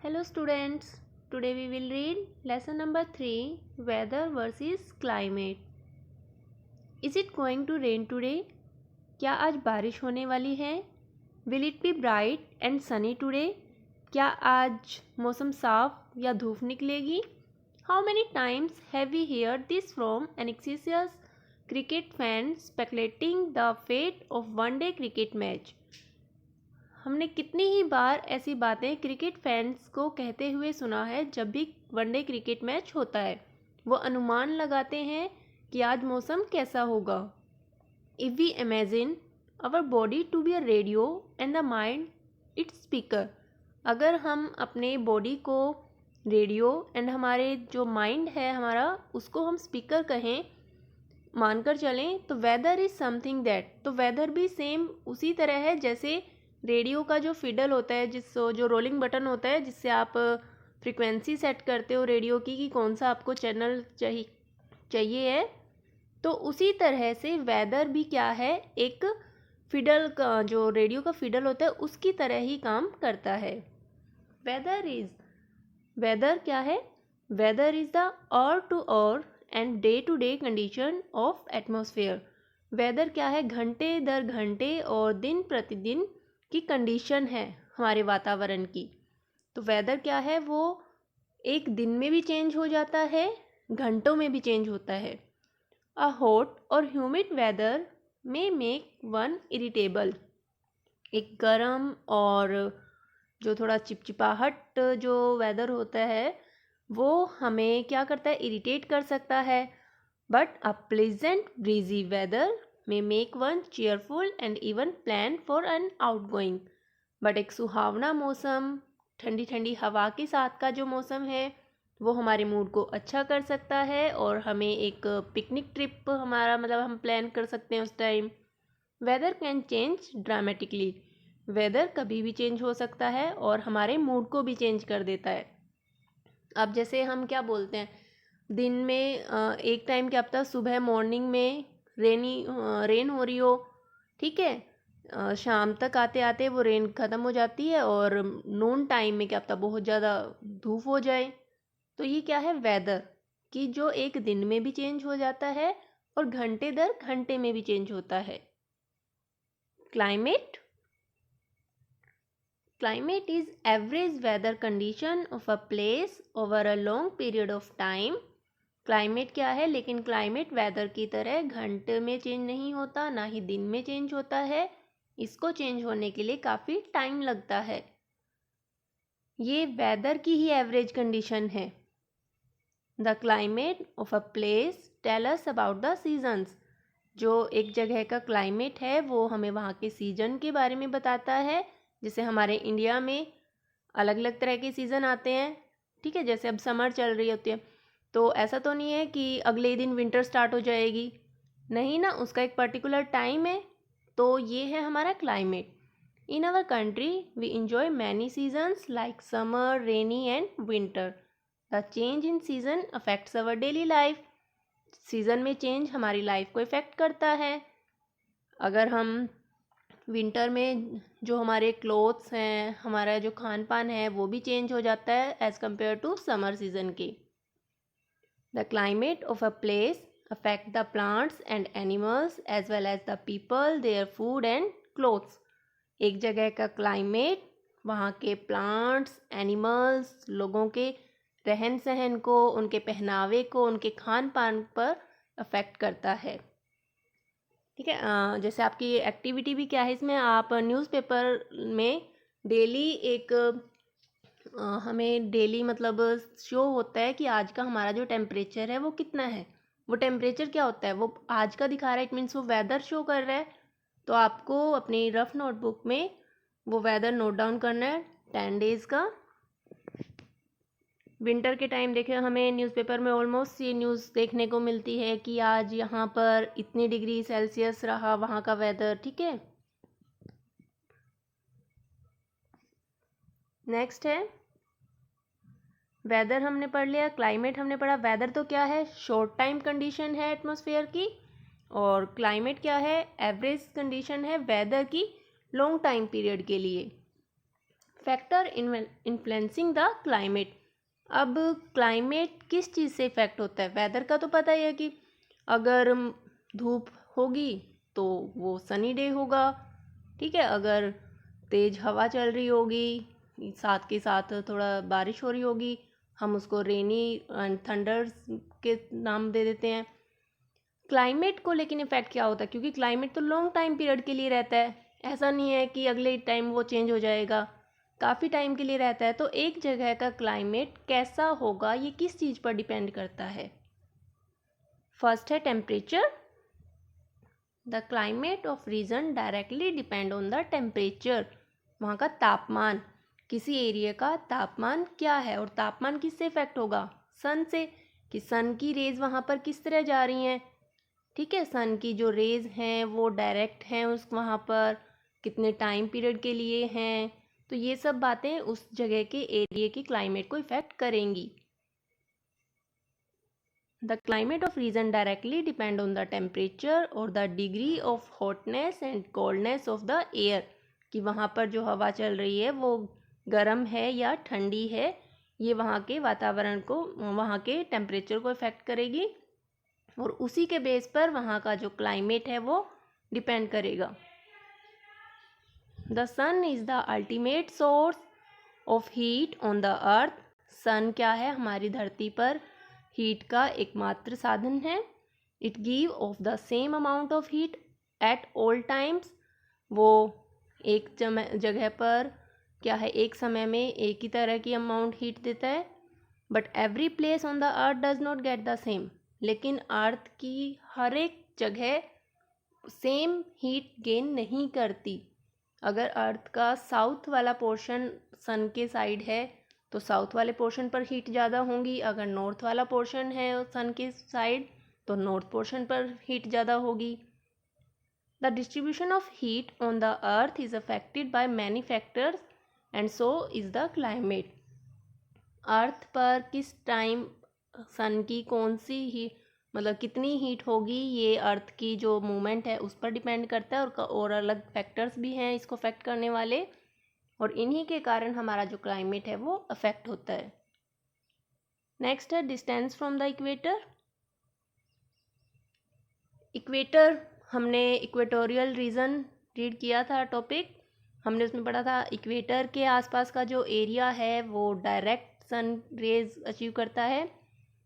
Hello students, today we will read lesson number 3 Weather versus Climate. Is it going to rain today? क्या आज बारिश होने वाली है? Will it be bright and sunny today? क्या आज मौसम साफ या धूप निकलेगी? How many times have we heard this from anxious cricket fans speculating the fate of one-day cricket match? हमने कितनी ही बार ऐसी बातें क्रिकेट फैंस को कहते हुए सुना है जब भी वनडे क्रिकेट मैच होता है। वो अनुमान लगाते हैं कि आज मौसम कैसा होगा। If we imagine our body to be a radio and the mind its speaker, अगर हम अपने बॉडी को रेडियो एंड हमारे जो माइंड है हमारा उसको हम स्पीकर कहें, मानकर चलें, तो वेदर इज़ समथिंग दैट, तो वेदर भी सेम उसी तरह है जैसे रेडियो का जो फिडल होता है, जो रोलिंग बटन होता है जिससे आप फ्रीक्वेंसी सेट करते हो रेडियो की कि कौन सा आपको चैनल चाहिए है, तो उसी तरह से वेदर भी क्या है, एक फिडल का, जो रेडियो का फिडल होता है उसकी तरह ही काम करता है। वेदर क्या है? Weather is the hour to hour and day to day condition of atmosphere. Weather क्या है? घंटे दर घंटे और दिन प्रतिदिन की कंडीशन है हमारे वातावरण की। तो वेदर क्या है? वो एक दिन में भी चेंज हो जाता है, घंटों में भी चेंज होता है। अ हॉट और ह्यूमिड वेदर में मेक वन इरिटेबल। एक गर्म और जो थोड़ा चिपचिपाहट जो वेदर होता है वो हमें क्या करता है? इरिटेट कर सकता है। But a pleasant breezy weather may make one cheerful and even plan for an outgoing। But एक सुहावना मौसम, ठंडी ठंडी हवा के साथ का जो मौसम है वो हमारे मूड को अच्छा कर सकता है और हमें एक पिकनिक ट्रिप हमारा हम प्लान कर सकते हैं उस time. Weather can change dramatically. Weather कभी भी चेंज हो सकता है और हमारे मूड को भी चेंज कर देता है। अब जैसे हम क्या बोलते हैं, दिन में एक टाइम क्या पता सुबह मॉर्निंग में रेन हो रही हो, ठीक है, शाम तक आते आते वो रेन ख़त्म हो जाती है और नून टाइम में क्या पता बहुत ज़्यादा धूप हो जाए। तो ये क्या है? वेदर कि जो एक दिन में भी चेंज हो जाता है और घंटे दर घंटे में भी चेंज होता है। Climate is average weather condition of a place over a long period of time। Climate क्या है? लेकिन क्लाइमेट वेदर की तरह घंटे में चेंज नहीं होता, ना ही दिन में चेंज होता है। इसको चेंज होने के लिए काफ़ी टाइम लगता है। ये वेदर की ही एवरेज कंडीशन है। The climate of a place tell us about the seasons. जो एक जगह का क्लाइमेट है वो हमें वहाँ के सीजन के बारे में बताता है। जैसे हमारे इंडिया में अलग अलग तरह के सीज़न आते हैं, ठीक है। जैसे अब समर चल रही होती है तो ऐसा तो नहीं है कि अगले दिन विंटर स्टार्ट हो जाएगी, नहीं ना, उसका एक पर्टिकुलर टाइम है। तो ये है हमारा climate. In our country we enjoy many seasons like summer, rainy and winter. The change in season affects our daily life. Season में चेंज हमारी लाइफ को इफ़ेक्ट करता है। अगर हम विंटर में जो हमारे क्लोथ्स हैं, हमारा जो खान पान है वो भी चेंज हो जाता है as compare to summer season के। The climate of a place affect the plants and animals as well as the people, their food and clothes. एक जगह का क्लाइमेट वहाँ के प्लांट्स, एनिमल्स, लोगों के रहन सहन को, उनके पहनावे को, उनके खान पान पर अफेक्ट करता है, ठीक है। जैसे आपकी एक्टिविटी भी क्या है इसमें, आप न्यूज़पेपर में डेली एक हमें डेली शो होता है कि आज का हमारा जो टेम्परेचर है वो कितना है। वो टेम्परेचर क्या होता है? वो आज का दिखा रहा है, इट मीन्स वो वेदर शो कर रहा है। तो आपको अपनी रफ नोटबुक में वो वेदर नोट डाउन करना है 10 डेज़ का। विंटर के टाइम देखें, हमें न्यूज़पेपर में ऑलमोस्ट ये न्यूज़ देखने को मिलती है कि आज यहाँ पर इतनी डिग्री सेल्सियस रहा वहाँ का वेदर, ठीक है। नेक्स्ट है वेदर, हमने पढ़ लिया। क्लाइमेट हमने पढ़ा। वेदर तो क्या है? शॉर्ट टाइम कंडीशन है एटमॉस्फेयर की, और क्लाइमेट क्या है? एवरेज कंडीशन है वेदर की लॉन्ग टाइम पीरियड के लिए। Factor influencing the climate. अब क्लाइमेट किस चीज़ से इफ़ेक्ट होता है? वेदर का तो पता ही है कि अगर धूप होगी तो वो सनी डे होगा, ठीक है। अगर तेज़ हवा चल रही होगी, साथ के साथ थोड़ा बारिश हो रही होगी, हम उसको रेनी एंड थंडर्स के नाम दे देते हैं। क्लाइमेट को लेकिन इफ़ेक्ट क्या होता है? क्योंकि क्लाइमेट तो लॉन्ग टाइम पीरियड के लिए रहता है, ऐसा नहीं है कि अगले टाइम वो चेंज हो जाएगा, काफ़ी टाइम के लिए रहता है। तो एक जगह का क्लाइमेट कैसा होगा ये किस चीज़ पर डिपेंड करता है? फर्स्ट है temperature. The climate of region directly depend on the temperature. वहाँ का तापमान, किसी एरिया का तापमान क्या है, और तापमान किससे इफेक्ट होगा? सन से, कि सन की रेज वहाँ पर किस तरह जा रही हैं, ठीक है। सन की जो रेज हैं वो डायरेक्ट हैं उस वहाँ पर, कितने टाइम पीरियड के लिए हैं, तो ये सब बातें उस जगह के एरिया की क्लाइमेट को इफेक्ट करेंगी। The climate of region directly depend on the temperature or the degree of hotness and coldness of the air, कि वहाँ पर जो हवा चल रही है वो गर्म है या ठंडी है, ये वहाँ के वातावरण को, वहाँ के टेम्परेचर को इफेक्ट करेगी, और उसी के बेस पर वहाँ का जो क्लाइमेट है वो डिपेंड करेगा। The sun is the ultimate source of heat on the earth. Sun क्या है? हमारी धरती पर हीट का एकमात्र साधन है। It give of the same amount of heat at all times. वो एक जगह पर क्या है, एक समय में एक ही तरह की अमाउंट हीट देता है। But every place on the earth does not get the same. लेकिन अर्थ की हर एक जगह सेम हीट गेन नहीं करती। अगर अर्थ का साउथ वाला पोर्शन सन के साइड है तो साउथ वाले पोर्शन पर हीट ज़्यादा होंगी, अगर नॉर्थ वाला पोर्शन है सन के साइड तो नॉर्थ पोर्शन पर हीट ज़्यादा होगी। The distribution of heat on the earth is affected by many factors and so is the climate. Earth पर किस टाइम सन की कौन सी ही मतलब कितनी हीट होगी, ये अर्थ की जो मूवमेंट है उस पर डिपेंड करता है, और अलग फैक्टर्स भी हैं इसको अफेक्ट करने वाले, और इन्हीं के कारण हमारा जो क्लाइमेट है वो अफेक्ट होता है। नेक्स्ट है distance from the equator. Equator, हमने इक्वेटोरियल रीजन रीड किया था टॉपिक, हमने उसमें पढ़ा था इक्वेटर के आसपास का जो एरिया है वो डायरेक्ट सन रेज अचीव करता है,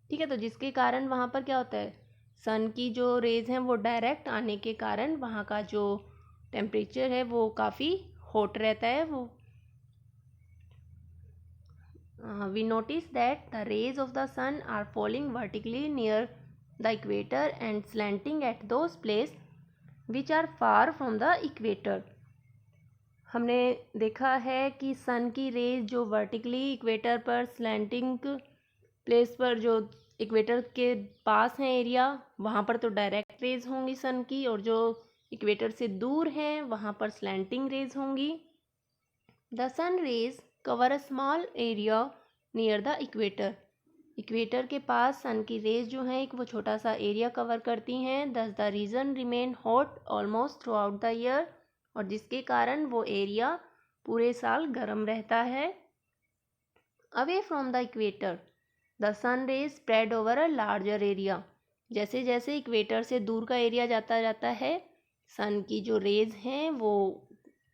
ठीक है। तो जिसके कारण वहाँ पर क्या होता है, सन की जो रेज हैं वो डायरेक्ट आने के कारण वहाँ का जो टेम्परेचर है वो काफ़ी हॉट रहता है। वो we notice that the rays of the sun are falling vertically near the equator and slanting at those places which are far from the equator। हमने देखा है कि सन की रेज जो वर्टिकली इक्वेटर पर स्लैंटिंग प्लेस पर, जो इक्वेटर के पास है एरिया, वहाँ पर तो डायरेक्ट रेज होंगी सन की, और जो इक्वेटर से दूर हैं वहाँ पर स्लैंटिंग रेज होंगी। The sun rays cover a small area near the equator. Equator के पास सन की रेज जो हैं एक वो छोटा सा एरिया कवर करती हैं। Thus the region remain hot almost throughout the year, और जिसके कारण वो एरिया पूरे साल गर्म रहता है। Away from the equator the sun rays spread over a larger area. जैसे जैसे इक्वेटर से दूर का एरिया जाता जाता है, सन की जो रेज हैं वो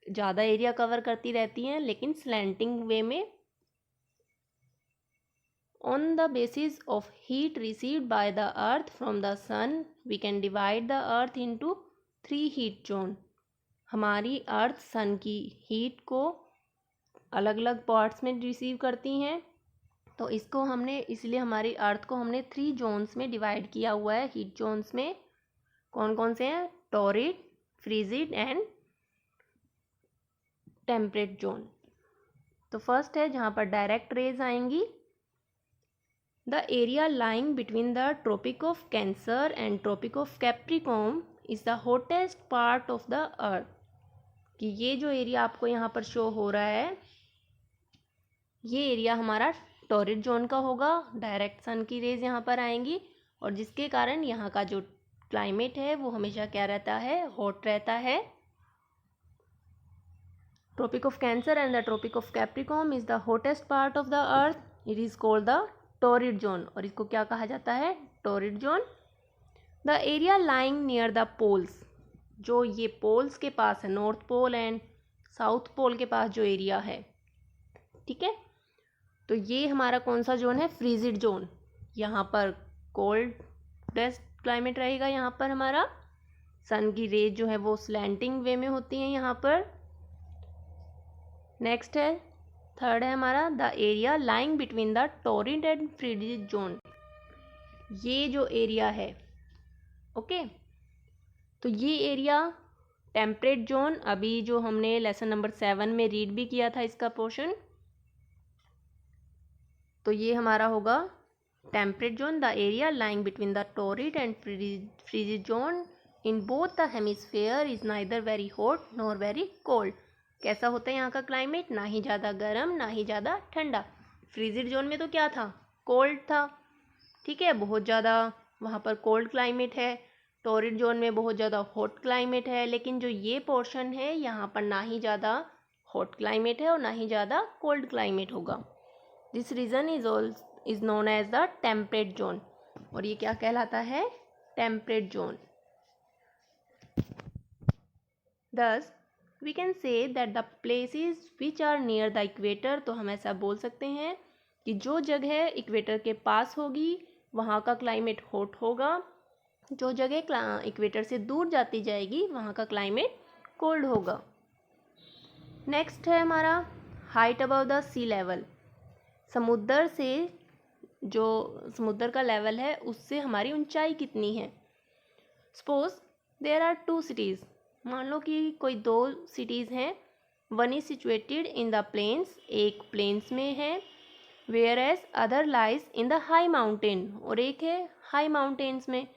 ज़्यादा एरिया कवर करती रहती हैं, लेकिन स्लैंटिंग वे में। On the basis of heat received by the earth from the sun, we can divide the earth into 3 heat zone। हमारी अर्थ सन की हीट को अलग अलग पार्ट्स में रिसीव करती हैं, तो इसको हमने, इसलिए हमारी अर्थ को हमने 3 जोन्स में डिवाइड किया हुआ है। हीट जोन्स में कौन कौन से हैं? Torrid, frigid and temperate zone. तो फर्स्ट है जहाँ पर डायरेक्ट रेज आएंगी। The area lying between the Tropic of Cancer and Tropic of Capricorn is the hottest part of the earth। कि ये जो एरिया आपको यहाँ पर शो हो रहा है, ये एरिया हमारा टॉरिड जोन का होगा। डायरेक्ट सन की रेज यहाँ पर आएंगी, और जिसके कारण यहाँ का जो क्लाइमेट है वो हमेशा क्या रहता है? हॉट रहता है। Tropic of Cancer and the Tropic of Capricorn is the hottest part of the earth. It is called the torrid zone. और इसको क्या कहा जाता है? torrid zone. The area lying near the poles, जो ये पोल्स के पास है, north pole and south pole के पास जो एरिया है, ठीक है, तो ये हमारा कौन सा जोन है? Frigid zone. यहाँ पर कोल्ड डेस्ट क्लाइमेट रहेगा. यहाँ पर हमारा सन की रेज जो है वो स्लैंटिंग वे में होती हैं यहाँ पर. नेक्स्ट है, थर्ड है हमारा the area lying between the torrid and frigid zone. ये जो एरिया है, ओके, तो ये एरिया टेम्परेट जोन, अभी जो हमने लेसन नंबर 7 में रीड भी किया था इसका पोर्शन, तो ये हमारा होगा temperate zone. The area lying between the torrid and frigid zone in both the hemisphere is neither very hot nor very cold. कैसा होता है यहाँ का क्लाइमेट? ना ही ज़्यादा गर्म ना ही ज़्यादा ठंडा. फ्रीजिड जोन में तो क्या था? कोल्ड था, ठीक है, बहुत ज़्यादा वहाँ पर कोल्ड क्लाइमेट है. टोरिड जोन में बहुत ज़्यादा हॉट क्लाइमेट है. लेकिन जो ये पोर्शन है यहाँ पर ना ही ज़्यादा हॉट क्लाइमेट है और ना ही ज़्यादा कोल्ड क्लाइमेट होगा. This region is known as the temperate zone. और ये क्या कहलाता है? Temperate zone. Thus, we can say that the places which are near the equator, तो हम ऐसा बोल सकते हैं कि जो जगह इक्वेटर के पास होगी वहाँ का क्लाइमेट हॉट होगा. जो जगह इक्वेटर से दूर जाती जाएगी वहाँ का क्लाइमेट कोल्ड होगा. नेक्स्ट है हमारा height above the sea level. समुद्र से जो समुद्र का लेवल है उससे हमारी ऊंचाई कितनी है. Suppose there are 2 cities. मान लो कि कोई 2 cities हैं. One is situated in the plains, एक प्लेन्स में है, whereas other lies in the high mountain, और एक है हाई माउंटेन्स में,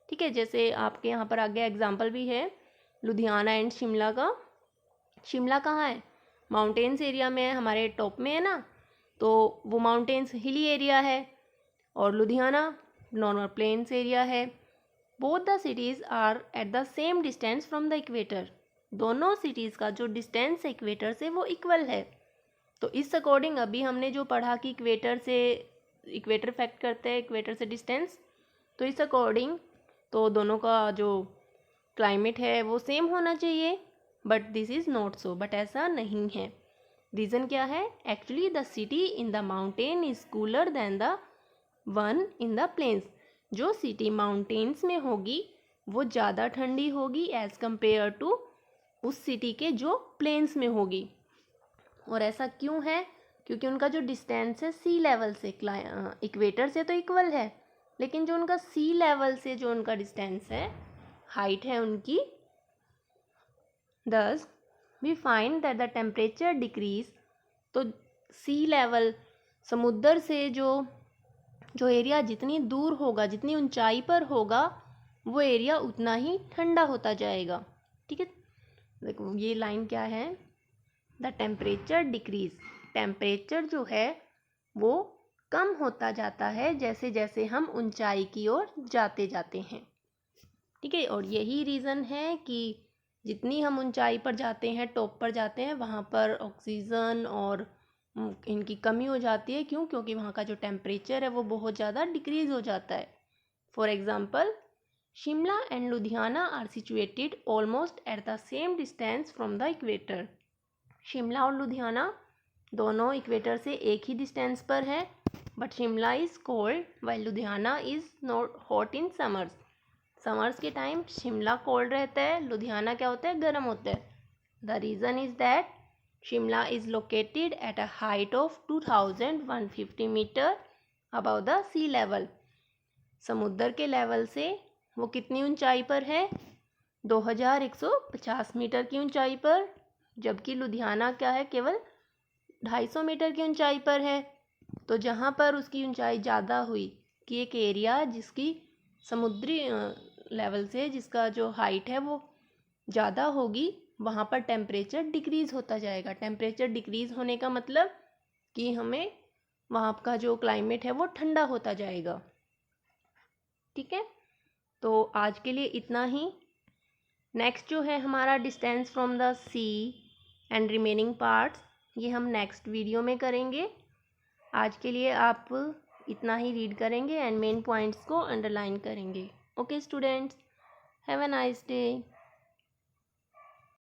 ठीक है. जैसे आपके यहाँ पर आगे एग्जाम्पल भी है लुधियाना एंड शिमला का. शिमला कहाँ है? माउंटेन्स एरिया में है, हमारे टॉप में है ना, तो वो माउंटेन्स हिली एरिया है. और लुधियाना नॉर्मल प्लेन्स एरिया है. Both the cities are at the same distance from the equator. दोनों सिटीज़ का जो डिस्टेंस है इक्वेटर से वो इक्वल है. तो इस अकॉर्डिंग अभी हमने जो पढ़ा कि इक्वेटर इफेक्ट करते हैं इक्वेटर से डिस्टेंस, तो इस अकॉर्डिंग तो दोनों का जो क्लाइमेट है वो सेम होना चाहिए. But this is not so. But ऐसा नहीं है. रीज़न क्या है? Actually the city in the mountain is cooler than the one in the plains. जो सिटी माउंटेन्स में होगी वो ज़्यादा ठंडी होगी एज़ कम्पेयर टू उस सिटी के जो प्लेन्स में होगी. और ऐसा क्यों है? क्योंकि उनका जो डिस्टेंस है सी लेवल से, इक्वेटर से तो इक्वल है, लेकिन जो उनका सी लेवल से जो उनका डिस्टेंस है, हाइट है उनकी. Thus, we find that the temperature decrease. तो सी लेवल, समुद्र से जो एरिया जितनी दूर होगा, जितनी ऊंचाई पर होगा, वो एरिया उतना ही ठंडा होता जाएगा, ठीक है. देखो ये लाइन क्या है? The temperature decrease. टेम्परेचर जो है वो कम होता जाता है जैसे जैसे हम ऊंचाई की ओर जाते जाते हैं, ठीक है. और यही रीज़न है कि जितनी हम ऊंचाई पर जाते हैं, टॉप पर जाते हैं, वहाँ पर ऑक्सीजन और इनकी कमी हो जाती है. क्यों? क्योंकि वहाँ का जो टेम्परेचर है वो बहुत ज़्यादा डिक्रीज़ हो जाता है. For example, Shimla and Ludhiana are situated almost at the same distance from the equator. Shimla और लुधियाना दोनों इक्वेटर से एक ही डिस्टेंस पर है. But Shimla is cold while Ludhiana is not hot in summers. Summers के टाइम शिमला कोल्ड रहता है, लुधियाना क्या होता है? गर्म होता है. The reason is that Shimla is located at a height of 2150 metre above the sea level. समुद्र के लेवल से वो कितनी ऊंचाई पर है? 2150 मीटर की ऊंचाई पर. जबकि लुधियाना क्या है? केवल 250 मीटर की ऊंचाई पर है. तो जहाँ पर उसकी ऊंचाई ज़्यादा हुई कि एक एरिया जिसकी समुद्री लेवल से जिसका जो हाइट है वो ज़्यादा होगी, वहाँ पर टेम्परेचर डिक्रीज़ होता जाएगा. टेम्परेचर डिक्रीज़ होने का मतलब कि हमें वहाँ का जो क्लाइमेट है वो ठंडा होता जाएगा, ठीक है. तो आज के लिए इतना ही. नेक्स्ट जो है हमारा distance from the sea and remaining parts ये हम नेक्स्ट वीडियो में करेंगे। आज के लिए आप इतना ही रीड करेंगे एंड मेन पॉइंट्स को अंडरलाइन करेंगे। Okay students, have a nice day.